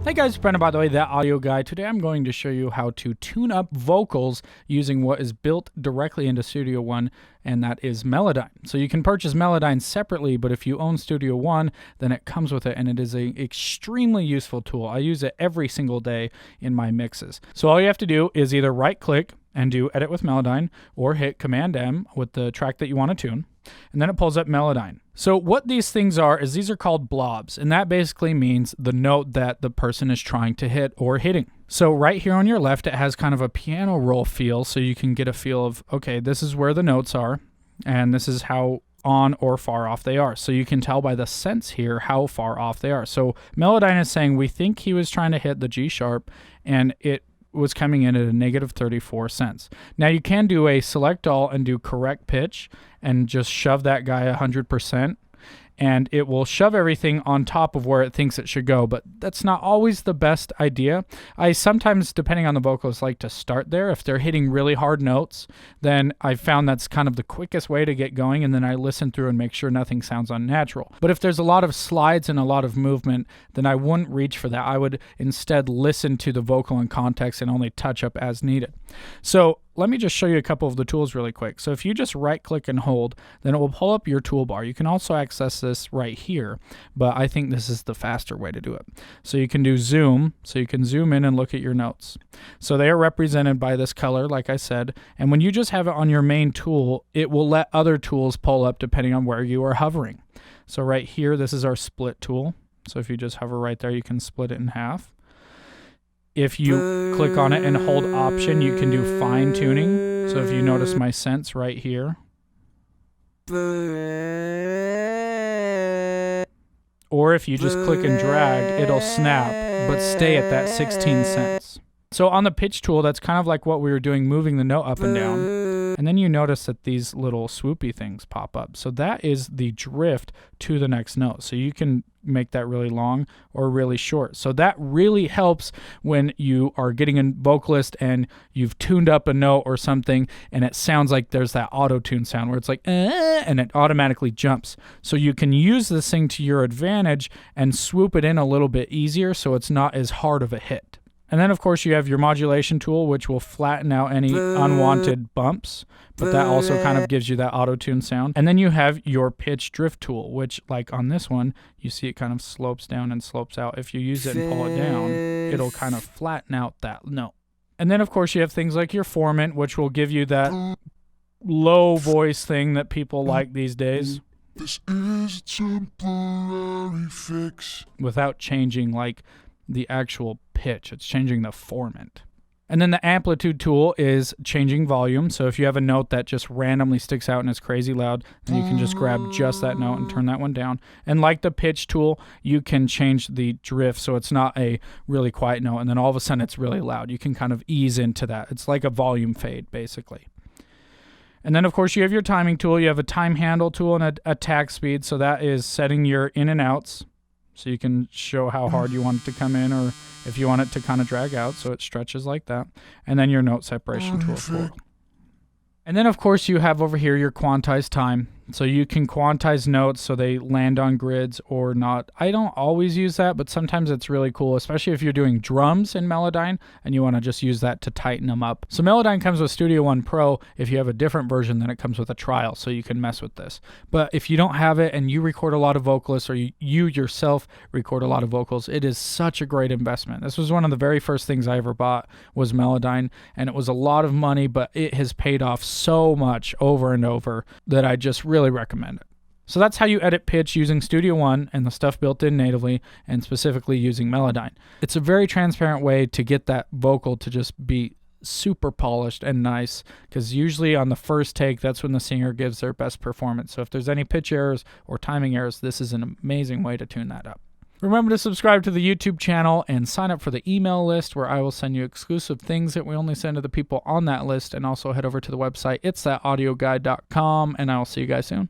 Hey guys, Brendan, by the way, that audio guy. Today I'm going to show you how to tune up vocals using what is built directly into Studio One, and that is Melodyne. So you can purchase Melodyne separately, but if you own Studio One, then it comes with it, and it is an extremely useful tool. I use it every single day in my mixes. So all you have to do is either right-click and do Edit with Melodyne, or hit Command-M with the track that you want to tune, and then it pulls up Melodyne. So what these things are is these are called blobs, and that basically means the note that the person is trying to hit or hitting. So right here on your left, it has kind of a piano roll feel, so you can get a feel of, okay, this is where the notes are, and this is how on or far off they are. So you can tell by the sense here how far off they are. So Melodyne is saying we think he was trying to hit the G sharp, and it was coming in at a negative 34 cents. Now you can do a select all and do correct pitch and just shove that guy 100%, and it will shove everything on top of where it thinks it should go, but that's not always the best idea. I sometimes, depending on the vocalist, like to start there. If they're hitting really hard notes, then I found that's kind of the quickest way to get going, and then I listen through and make sure nothing sounds unnatural. But if there's a lot of slides and a lot of movement, then I wouldn't reach for that. I would instead listen to the vocal in context and only touch up as needed. So let me just show you a couple of the tools really quick. So if you just right click and hold, then it will pull up your toolbar. You can also access this right here, but I think this is the faster way to do it. So you can do zoom, so you can zoom in and look at your notes. So they are represented by this color, like I said, and when you just have it on your main tool, it will let other tools pull up depending on where you are hovering. So right here, this is our split tool. So if you just hover right there, you can split it in half. If you click on it and hold option, you can do fine tuning. So if you notice my sense right here. Or if you just click and drag, it'll snap, but stay at that 16 cents. So on the pitch tool, that's kind of like what we were doing, moving the note up and down. And then you notice that these little swoopy things pop up. So that is the drift to the next note. So you can make that really long or really short. So that really helps when you are getting a vocalist and you've tuned up a note or something and it sounds like there's that auto-tune sound where it's like, and it automatically jumps. So you can use this thing to your advantage and swoop it in a little bit easier so it's not as hard of a hit. And then, of course, you have your modulation tool, which will flatten out any unwanted bumps, but that also kind of gives you that auto-tune sound. And then you have your pitch drift tool, which, like on this one, you see it kind of slopes down and slopes out. If you use it and pull it down, it'll kind of flatten out that note. And then, of course, you have things like your formant, which will give you that low voice thing that people like these days. This is a temporary fix. Without changing, like, the actual pitch. It's changing the formant. And then the amplitude tool is changing volume. So if you have a note that just randomly sticks out and is crazy loud, then you can just grab just that note and turn that one down. And like the pitch tool, you can change the drift so it's not a really quiet note and then all of a sudden it's really loud. You can kind of ease into that. It's like a volume fade, basically. And then, of course, you have your timing tool. You have a time handle tool and a attack speed. So that is setting your in and outs. So you can show how hard you want it to come in or if you want it to kind of drag out so it stretches like that. And then your note separation tool for. And then, of course, you have over here your quantized time. So you can quantize notes so they land on grids or not. I don't always use that, but sometimes it's really cool, especially if you're doing drums in Melodyne and you want to just use that to tighten them up. So Melodyne comes with Studio One Pro. If you have a different version, then it comes with a trial, so you can mess with this. But if you don't have it and you record a lot of vocalists or you yourself record a lot of vocals, it is such a great investment. This was one of the very first things I ever bought was Melodyne, and it was a lot of money, but it has paid off so much over and over that I just really recommend it. So that's how you edit pitch using Studio One and the stuff built in natively, and specifically using Melodyne. It's a very transparent way to get that vocal to just be super polished and nice, because usually on the first take, that's when the singer gives their best performance. So if there's any pitch errors or timing errors, this is an amazing way to tune that up. Remember to subscribe to the YouTube channel and sign up for the email list where I will send you exclusive things that we only send to the people on that list, and also head over to the website, itsthatAudioguide.com, and I will see you guys soon.